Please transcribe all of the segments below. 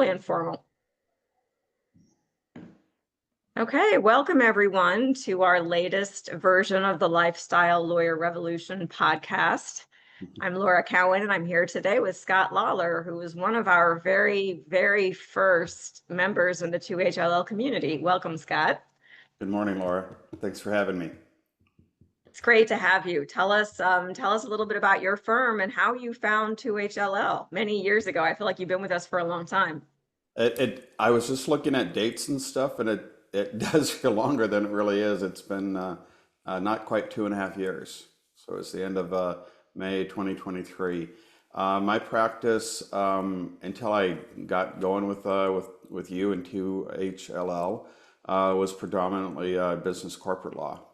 totally informal. Okay, welcome everyone to our latest version of the Lifestyle Lawyer Revolution podcast. I'm Laura Cowan, and I'm here today with Scott Lawler, who is one of our very, very first members in the 2HLL community. Welcome, Scott. Good morning, Laura. Thanks for having me. It's great to have you. Tell us a little bit about your firm and how you found 2HLL many years ago. I feel like you've been with us for a long time. I was just looking at dates and stuff, and it does feel longer than it really is. It's been not quite 2.5 years. So it's the end of May 2023. My practice, until I got going with you and 2HLL, was predominantly business corporate law.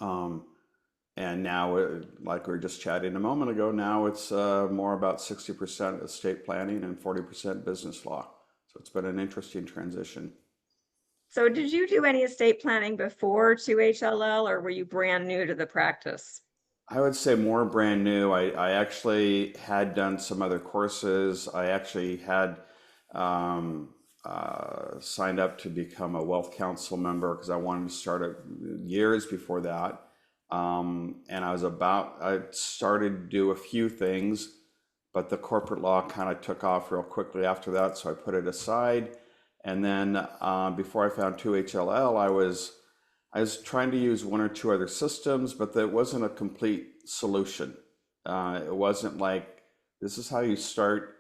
And now, like we were just chatting a moment ago, now it's more about 60% estate planning and 40% business law. So it's been an interesting transition. So did you do any estate planning before 2HLL, or were you brand new to the practice? I would say more brand new. I actually had done some other courses. I actually had signed up to become a wealth council member because I wanted to start it years before that. And I started to do a few things, but the corporate law kind of took off real quickly after that, so I put it aside. And then before I found 2HLL, I was trying to use one or two other systems, but that wasn't a complete solution. It wasn't like, this is how you start,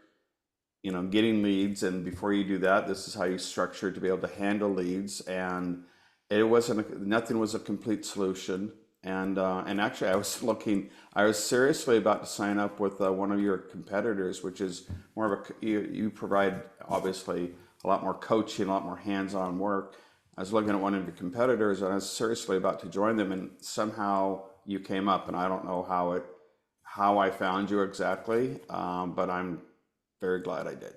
getting leads, and before you do that, this is how you structure to be able to handle leads. And nothing was a complete solution. And actually, I was seriously about to sign up with one of your competitors, which is more of you provide obviously a lot more coaching, a lot more hands-on work. I was looking at one of your competitors, and I was seriously about to join them, and somehow you came up, and I don't know how I found you exactly, but I'm very glad I did.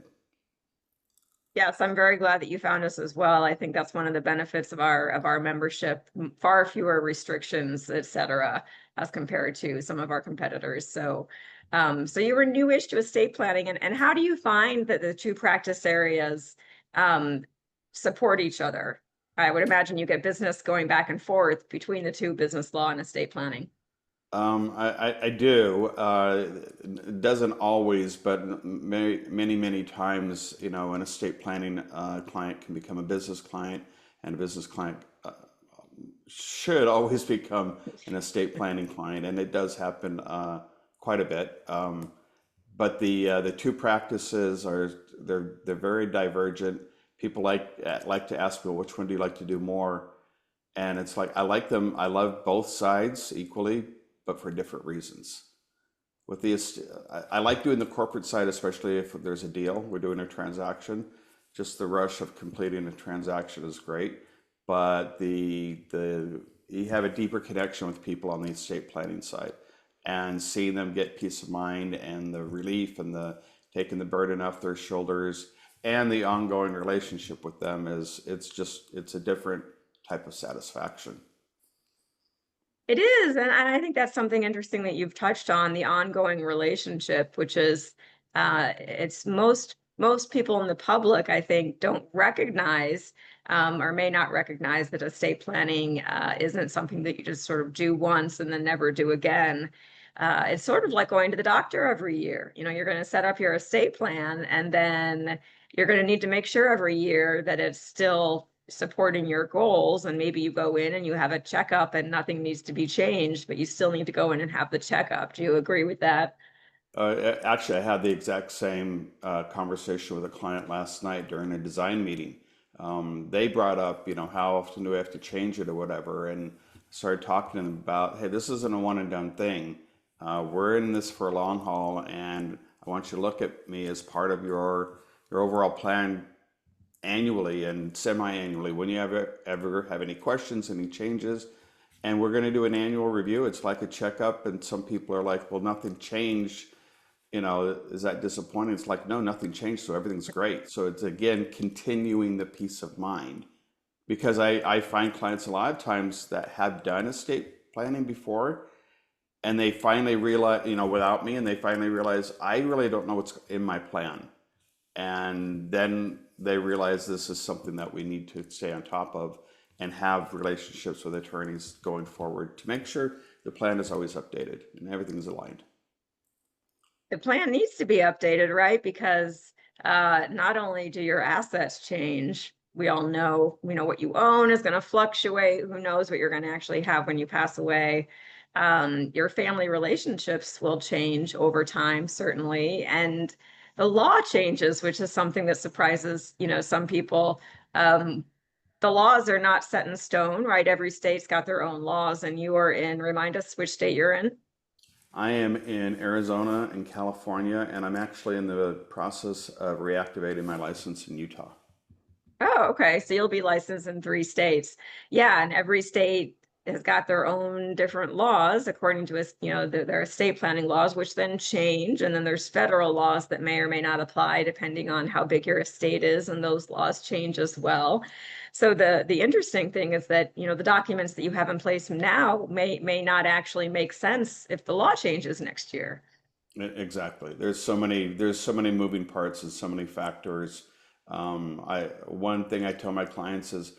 Yes, I'm very glad that you found us as well. I think that's one of the benefits of our membership, far fewer restrictions, et cetera, as compared to some of our competitors. So you were newish to estate planning, and how do you find that the two practice areas support each other? I would imagine you get business going back and forth between the two, business law and estate planning. I do. It doesn't always, but many times, an estate planning client can become a business client, and a business client should always become an estate planning client, and it does happen quite a bit. But the two practices they're very divergent. People like to ask me, well, which one do you like to do more? And it's like I like them. I love both sides equally, but for different reasons. I like doing the corporate side, especially if there's a deal, we're doing a transaction. Just the rush of completing a transaction is great, but you have a deeper connection with people on the estate planning side, and seeing them get peace of mind and the relief and the taking the burden off their shoulders and the ongoing relationship with them it's a different type of satisfaction. It is, and I think that's something interesting that you've touched on, the ongoing relationship, which is it's most people in the public, I think, don't recognize or may not recognize that estate planning isn't something that you just sort of do once and then never do again. It's sort of like going to the doctor every year. You're going to set up your estate plan, and then you're going to need to make sure every year that it's still supporting your goals, and maybe you go in and you have a checkup and nothing needs to be changed, but you still need to go in and have the checkup. Do you agree with that? Actually, I had the exact same conversation with a client last night during a design meeting. They brought up, how often do we have to change it or whatever, and started talking to them about, hey, this isn't a one and done thing. We're in this for a long haul, and I want you to look at me as part of your overall plan annually and semi-annually when you ever have any questions, any changes. And we're going to do an annual review. It's like a checkup, and some people are like, well, nothing changed, is that disappointing? It's like, no, nothing changed, so everything's great. So it's, again, continuing the peace of mind, because I find clients a lot of times that have done estate planning before, and they finally realize, without me, and they finally realize, I really don't know what's in my plan. And then they realize this is something that we need to stay on top of and have relationships with attorneys going forward to make sure the plan is always updated and everything is aligned. The plan needs to be updated, right? Because not only do your assets change, we know what you own is going to fluctuate. Who knows what you're going to actually have when you pass away? Your family relationships will change over time, certainly, and the law changes, which is something that surprises, some people. Um, the laws are not set in stone, right? Every state's got their own laws, and you are in, remind us which state you're in. I am in Arizona and California, and I'm actually in the process of reactivating my license in Utah. Oh, okay. So you'll be licensed in 3 states. Yeah, and every state has got their own different laws according to us, their estate planning laws, which then change. And then there's federal laws that may or may not apply depending on how big your estate is, and those laws change as well. So the interesting thing is that, the documents that you have in place now may not actually make sense if the law changes next year. Exactly. There's so many moving parts and so many factors. One thing I tell my clients is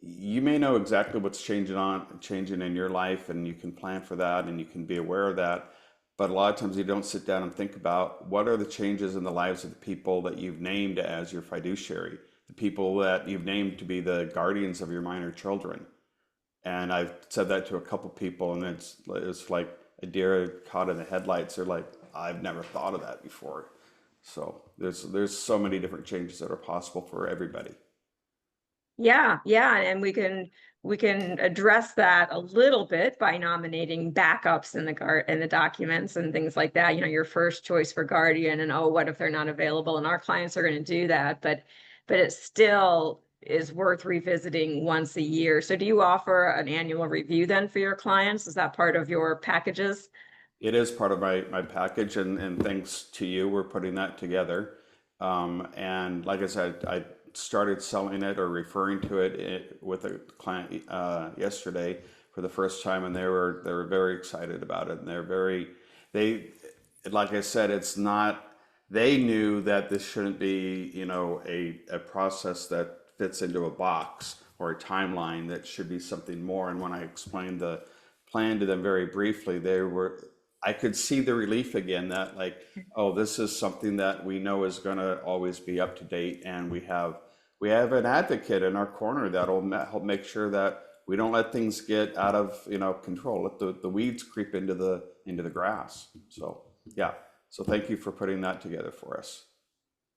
you may know exactly what's changing in your life and you can plan for that and you can be aware of that. But a lot of times you don't sit down and think about what are the changes in the lives of the people that you've named as your fiduciary, the people that you've named to be the guardians of your minor children. And I've said that to a couple people, and it's like a deer caught in the headlights. They're like, I've never thought of that before. So there's so many different changes that are possible for everybody. Yeah, yeah, and we can address that a little bit by nominating backups in the guard in the documents and things like that. Your first choice for guardian, and oh, what if they're not available? And our clients are going to do that, but it still is worth revisiting once a year. So do you offer an annual review then for your clients? Is that part of your packages? It is part of my package, and thanks to you, we're putting that together. And like I said, I started selling it or referring to it with a client yesterday for the first time, and they were very excited about it, and they like I said, it's not. They knew that this shouldn't be a process that fits into a box or a timeline. That should be something more. And when I explained the plan to them very briefly, I could see the relief again that like, oh, this is something that we know is going to always be up to date, and we have an advocate in our corner that'll help make sure that we don't let things get out of control. Let the weeds creep into the grass. So yeah. So thank you for putting that together for us.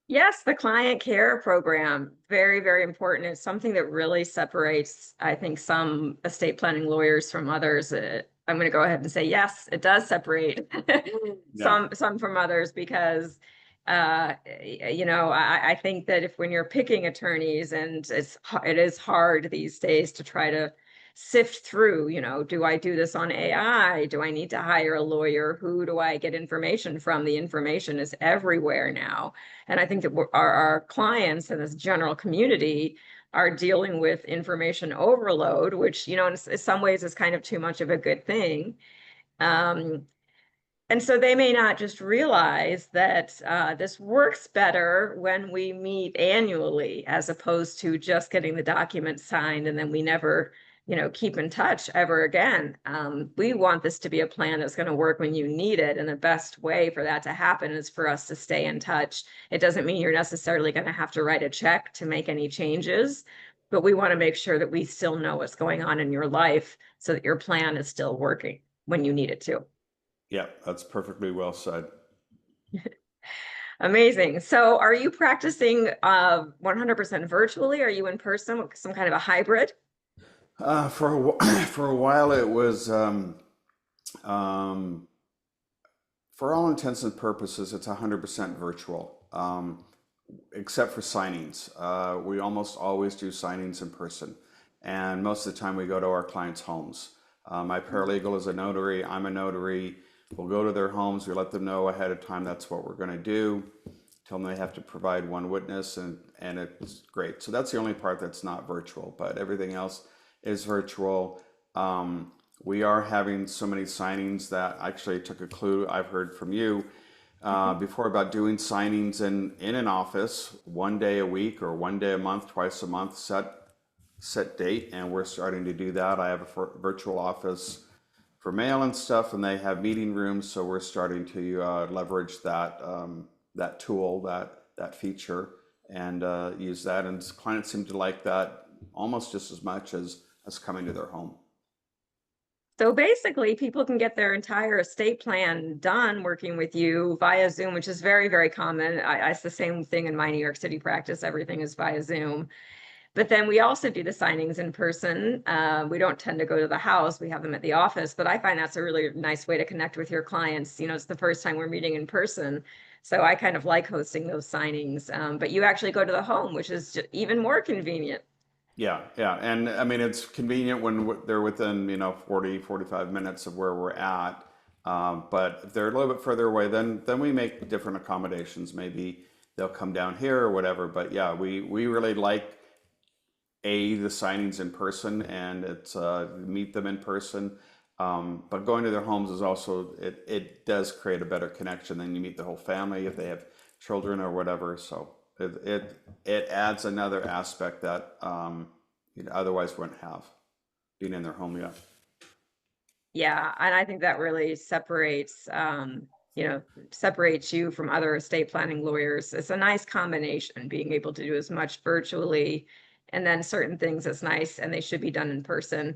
Yes, the client care program, very, very important. It's something that really separates, I think, some estate planning lawyers from others. I'm going to go ahead and say, yes, it does separate Yeah. some from others because, I think that if when you're picking attorneys, and it is hard these days to try to sift through, do I do this on AI? Do I need to hire a lawyer? Who do I get information from? The information is everywhere now. And I think that our clients and this general community are dealing with information overload, which, in some ways is kind of too much of a good thing. Um, and so they may not just realize that this works better when we meet annually, as opposed to just getting the document signed and then we never, keep in touch ever again. We want this to be a plan that's going to work when you need it. And the best way for that to happen is for us to stay in touch. It doesn't mean you're necessarily going to have to write a check to make any changes, but we want to make sure that we still know what's going on in your life so that your plan is still working when you need it to. Yeah, that's perfectly well said. Amazing. So are you practicing 100% virtually? Are you in person with some kind of a hybrid? For a while, it was um, for all intents and purposes, it's 100% virtual, except for signings. We almost always do signings in person, and most of the time we go to our clients' homes. My paralegal is a notary. I'm a notary. We'll go to their homes. We let them know ahead of time that's what we're going to do. Tell them they have to provide one witness, and it's great. So that's the only part that's not virtual, but everything else is virtual. We are having so many signings that actually took a clue I've heard from you. before about doing signings in an office 1 day a week or 1 day a month, twice a month, set date, and we're starting to do that. I have a virtual office for mail and stuff, and they have meeting rooms, so we're starting to leverage that tool, that feature, and use that. And clients seem to like that almost just as much as us coming to their home. So basically, people can get their entire estate plan done working with you via Zoom, which is very, very common. It's the same thing in my New York City practice. Everything is via Zoom. But then we also do the signings in person. We don't tend to go to the house. We have them at the office, but I find that's a really nice way to connect with your clients. You know, it's the first time we're meeting in person. So I kind of like hosting those signings. But you actually go to the home, which is even more convenient. Yeah, yeah. And I mean, it's convenient when they're within, 40, 45 minutes of where we're at. But if they're a little bit further away, then we make different accommodations. Maybe they'll come down here or whatever. But yeah, we really like the signings in person, and it's meet them in person. But going to their homes is also, it does create a better connection. Then you meet the whole family if they have children or whatever. So it adds another aspect that you otherwise wouldn't have being in their home. Yeah. Yeah, and I think that really you know, separates you from other estate planning lawyers. It's a nice combination, being able to do as much virtually, and then certain things it's nice and they should be done in person.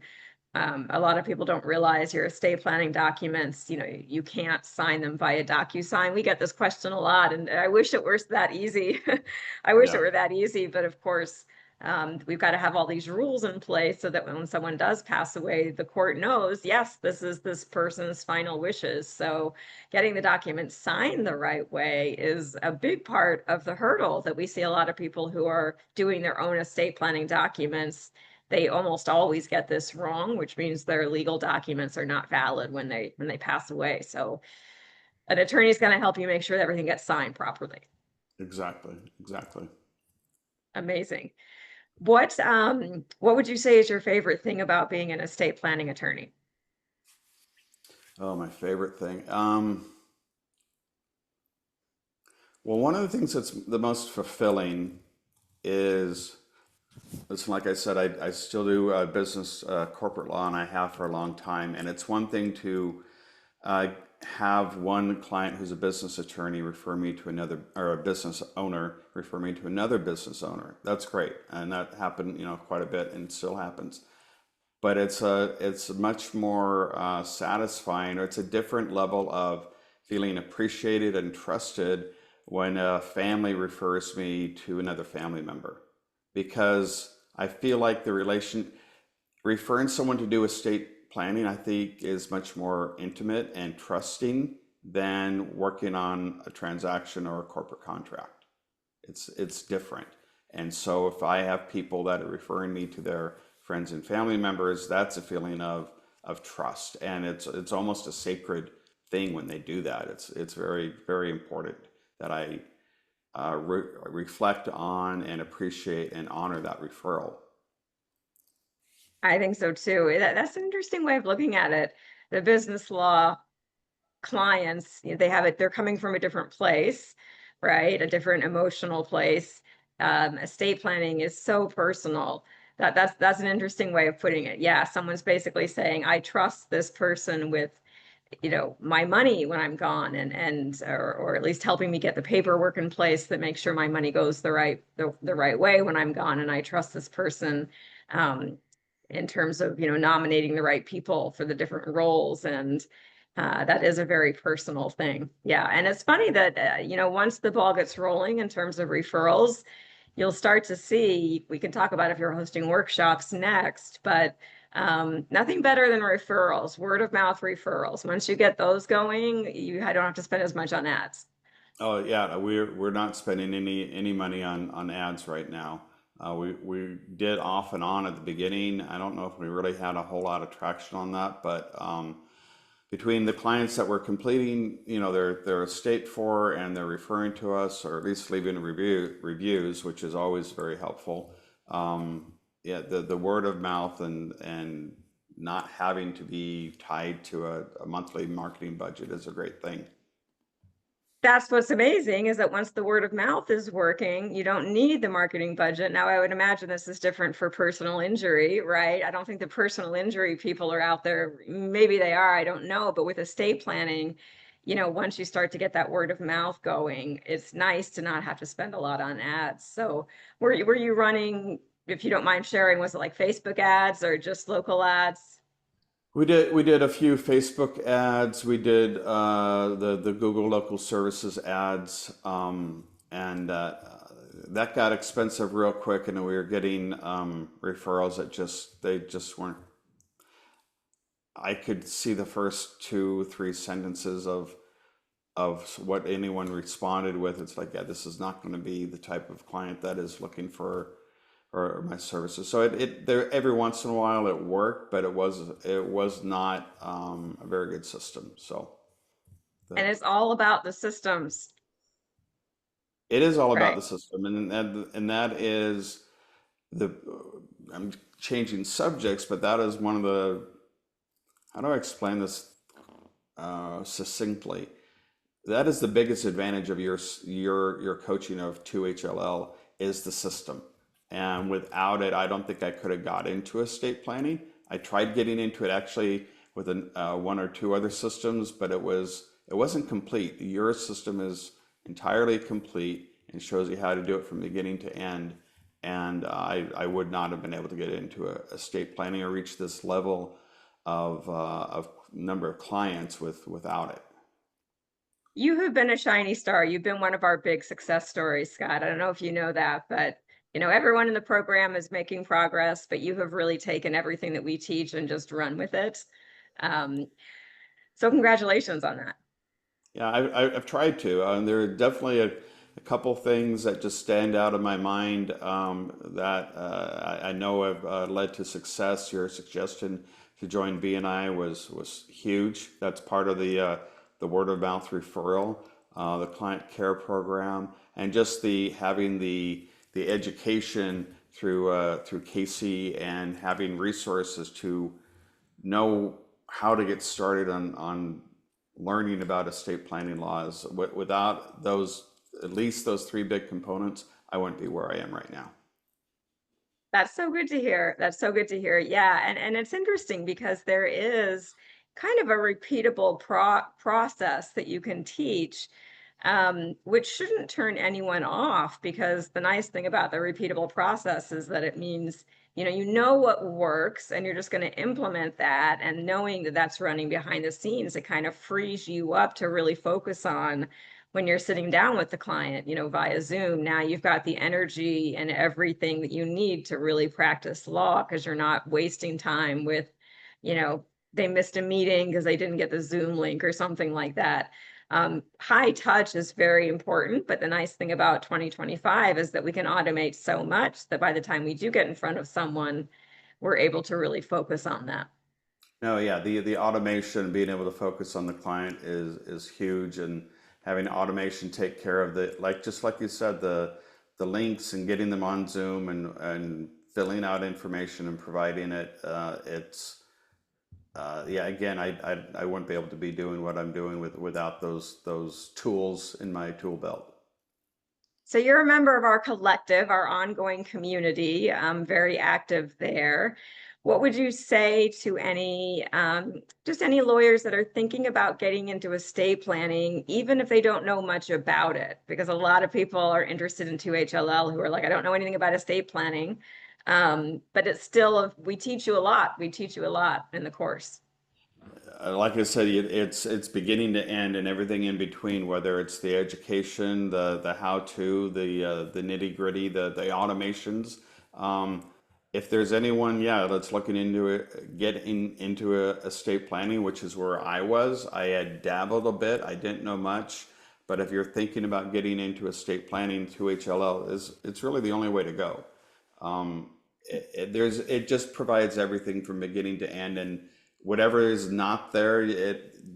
A lot of people don't realize your estate planning documents, you know, you can't sign them via DocuSign. We get this question a lot, and I wish it were that easy. I wish it Yeah. were that easy, but of course, we've got to have all these rules in place so that when someone does pass away, the court knows, yes, this is this person's final wishes. So getting the documents signed the right way is a big part of the hurdle that we see a lot of people who are doing their own estate planning documents. They almost always get this wrong, which means their legal documents are not valid when they pass away. So an attorney is going to help you make sure that everything gets signed properly. Exactly. Exactly. Amazing. What would you say is your favorite thing about being an estate planning attorney? Oh, my favorite thing. Well, one of the things that's the most fulfilling is, listen, like I said, I still do business, corporate law, and I have for a long time. And it's one thing to uh, have one client who's a business attorney refer me to another, or a business owner refer me to another business owner. That's great, and that happened, quite a bit, and still happens. But it's much more satisfying, or it's a different level of feeling appreciated and trusted when a family refers me to another family member, because I feel like the relation referring someone to do estate planning, I think, is much more intimate and trusting than working on a transaction or a corporate contract. It's different. And so if I have people that are referring me to their friends and family members, that's a feeling of trust. And it's almost a sacred thing when they do that. It's very, very important that I reflect on and appreciate and honor that referral. I think so too. That's an interesting way of looking at it. The business law clients, you know, they have it, they're coming from a different place, right? A different emotional place. Estate planning is so personal. That's an interesting way of putting it. Yeah, someone's basically saying, I trust this person with, you know, my money when I'm gone, or at least helping me get the paperwork in place that makes sure my money goes the right way when I'm gone. And I trust this person um, in terms of, you know, nominating the right people for the different roles. And that is a very personal thing. Yeah. And it's funny that, you know, once the ball gets rolling in terms of referrals, you'll start to see, we can talk about if you're hosting workshops next, but nothing better than referrals, word of mouth referrals. Once you get those going, I don't have to spend as much on ads. Oh yeah, we're not spending any money on ads right now. We did off and on at the beginning. I don't know if we really had a whole lot of traction on that, but between the clients that we're completing, their estate for, and they're referring to us, or at least leaving reviews, which is always very helpful. Yeah, the word of mouth and not having to be tied to a monthly marketing budget is a great thing. That's what's amazing is that once the word of mouth is working, you don't need the marketing budget. Now, I would imagine this is different for personal injury, right? I don't think the personal injury people are out there. Maybe they are, I don't know. But with estate planning, once you start to get that word of mouth going, it's nice to not have to spend a lot on ads. So were you running, if you don't mind sharing, was it like Facebook ads or just local ads? We did a few Facebook ads. We did the Google Local Services ads, and that got expensive real quick. And we were getting referrals that they just weren't. I could see the first two, three sentences of what anyone responded with. It's like, yeah, this is not going to be the type of client that is looking for or my services. So it there every once in a while it worked, but it was not a very good system. So And the it's all about the systems, it is all about right? the system, and that is the I'm changing subjects, but that is one of the how do I explain this succinctly? That is the biggest advantage of your coaching of 2HLL is the system. And without it, I don't think I could have got into estate planning. I tried getting into it actually with one or two other systems, but it wasn't complete. Your system is entirely complete and shows you how to do it from beginning to end. And I would not have been able to get into estate planning or reach this level of number of clients without it. You have been a shiny star. You've been one of our big success stories, Scott. I don't know if you know that, but everyone in the program is making progress, but you have really taken everything that we teach and just run with it. Um, so congratulations on that. Yeah, I've tried to. There are definitely a couple things that just stand out in my mind that I know have led to success. Your suggestion to join BNI was huge. That's part of the word of mouth referral, the client care program, and just the having the education through Casey and having resources to know how to get started on learning about estate planning laws. Without those, at least those three big components, I wouldn't be where I am right now. That's so good to hear. That's so good to hear. Yeah, and it's interesting because there is kind of a repeatable process that you can teach, which shouldn't turn anyone off because the nice thing about the repeatable process is that it means, you know what works and you're just going to implement that. And knowing that that's running behind the scenes, it kind of frees you up to really focus on when you're sitting down with the client, via Zoom. Now you've got the energy and everything that you need to really practice law because you're not wasting time with, you know, they missed a meeting because they didn't get the Zoom link or something like that. High touch is very important, but the nice thing about 2025 is that we can automate so much that by the time we do get in front of someone, we're able to really focus on that. No, yeah, the automation, being able to focus on the client is huge, and having automation take care of just like you said, the links and getting them on Zoom and filling out information and providing it. Yeah, again, I wouldn't be able to be doing what I'm doing without those tools in my tool belt. So you're a member of our collective, our ongoing community, very active there. What would you say to just any lawyers that are thinking about getting into estate planning, even if they don't know much about it? Because a lot of people are interested in 2HLL who are like, I don't know anything about estate planning. But it's still, we teach you a lot. We teach you a lot in the course. Like I said, it's beginning to end and everything in between. Whether it's the education, the how to, the nitty gritty, the automations. If there's anyone, yeah, that's looking into it, getting into estate planning, which is where I was. I had dabbled a bit. I didn't know much, but if you're thinking about getting into estate planning, 2HLL it's really the only way to go. It just provides everything from beginning to end, and whatever is not there,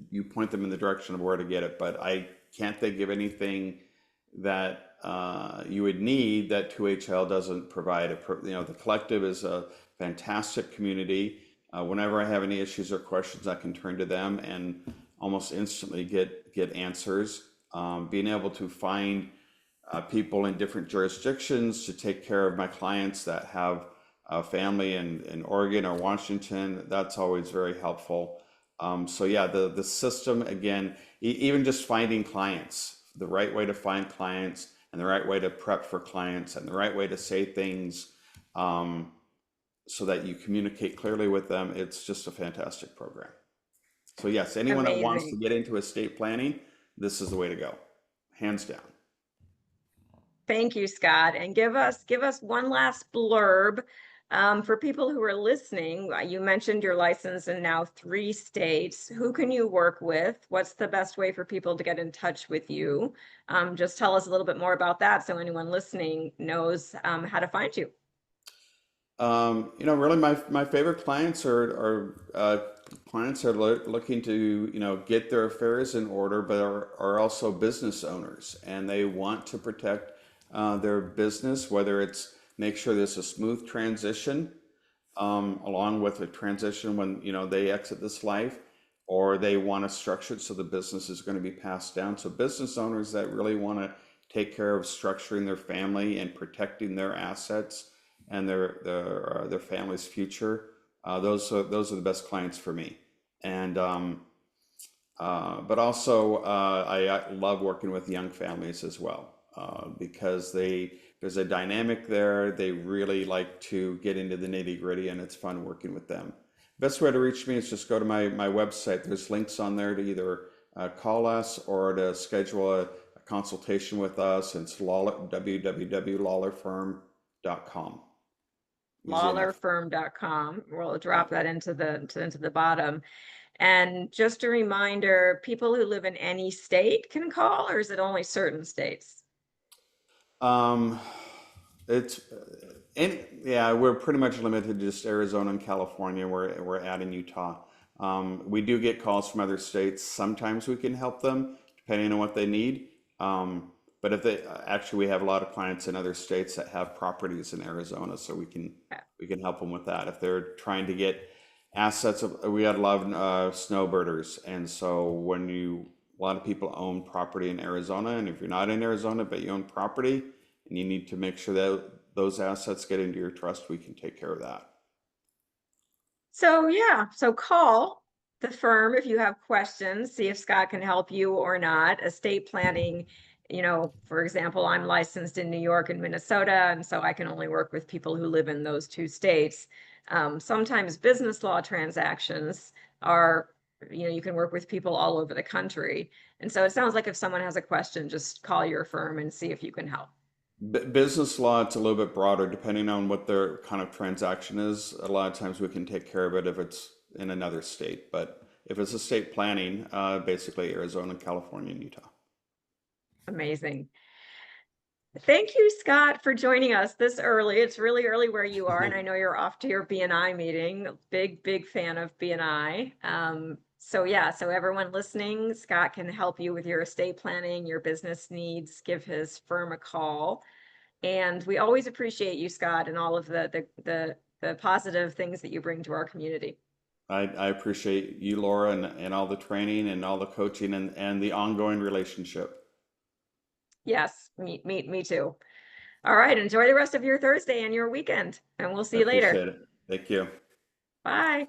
you point them in the direction of where to get it. But I can't think of anything that you would need that 2HL doesn't provide. The collective is a fantastic community. Whenever I have any issues or questions, I can turn to them and almost instantly get answers. being able to find people in different jurisdictions to take care of my clients that have a family in Oregon or Washington. That's always very helpful. So yeah, the system again, even just finding clients, the right way to find clients and the right way to prep for clients and the right way to say things um, so that you communicate clearly with them. It's just a fantastic program. So yes, anyone that wants to Amazing. get into estate planning, this is the way to go, hands down. Thank you, Scott. And give us one last blurb for people who are listening. You mentioned your license in now 3 states. Who can you work with? What's the best way for people to get in touch with you? Just tell us a little bit more about that so anyone listening knows how to find you. Really, my favorite clients are clients are looking to get their affairs in order, but are also business owners, and they want to protect their business, whether it's make sure there's a smooth transition along with a transition when they exit this life, or they want to structure it so the business is going to be passed down. So business owners that really want to take care of structuring their family and protecting their assets and their family's future. Those are the best clients for me. And but also I love working with young families as well because there's a dynamic there. They really like to get into the nitty gritty, and it's fun working with them. Best way to reach me is just go to my website. There's links on there to either call us or to schedule a consultation with us. It's Lawler, www.lawlerfirm.com. Easy enough. Lawlerfirm.com. We'll Yeah. drop that into the bottom. And just a reminder, people who live in any state can call, or is it only certain states? Um, it's yeah, we're pretty much limited to just Arizona and California. We're adding Utah. We do get calls from other states. Sometimes we can help them depending on what they need. But if they actually, we have a lot of clients in other states that have properties in Arizona, so we can help them with that. If they're trying to get assets, we had a lot of snowbirders, and so a lot of people own property in Arizona, and if you're not in Arizona but you own property and you need to make sure that those assets get into your trust, we can take care of that. So yeah, so call the firm if you have questions, see if Scott can help you or not. Estate planning, for example, I'm licensed in New York and Minnesota, and so I can only work with people who live in those 2 states. Sometimes business law transactions are, you can work with people all over the country. And so it sounds like if someone has a question, just call your firm and see if you can help. Business law, it's a little bit broader depending on what their kind of transaction is. A lot of times we can take care of it if it's in another state, but if it's estate planning, basically Arizona, California, and Utah. Amazing. Thank you, Scott, for joining us this early. It's really early where you are, and I know you're off to your BNI meeting. Big fan of BNI. So yeah, so everyone listening, Scott can help you with your estate planning, your business needs. Give his firm a call. And we always appreciate you, Scott, and all of the positive things that you bring to our community. I appreciate you, Laura, and all the training and all the coaching and the ongoing relationship. Yes, me too. All right, enjoy the rest of your Thursday and your weekend, and we'll I see you later. appreciate it. Thank you. Bye.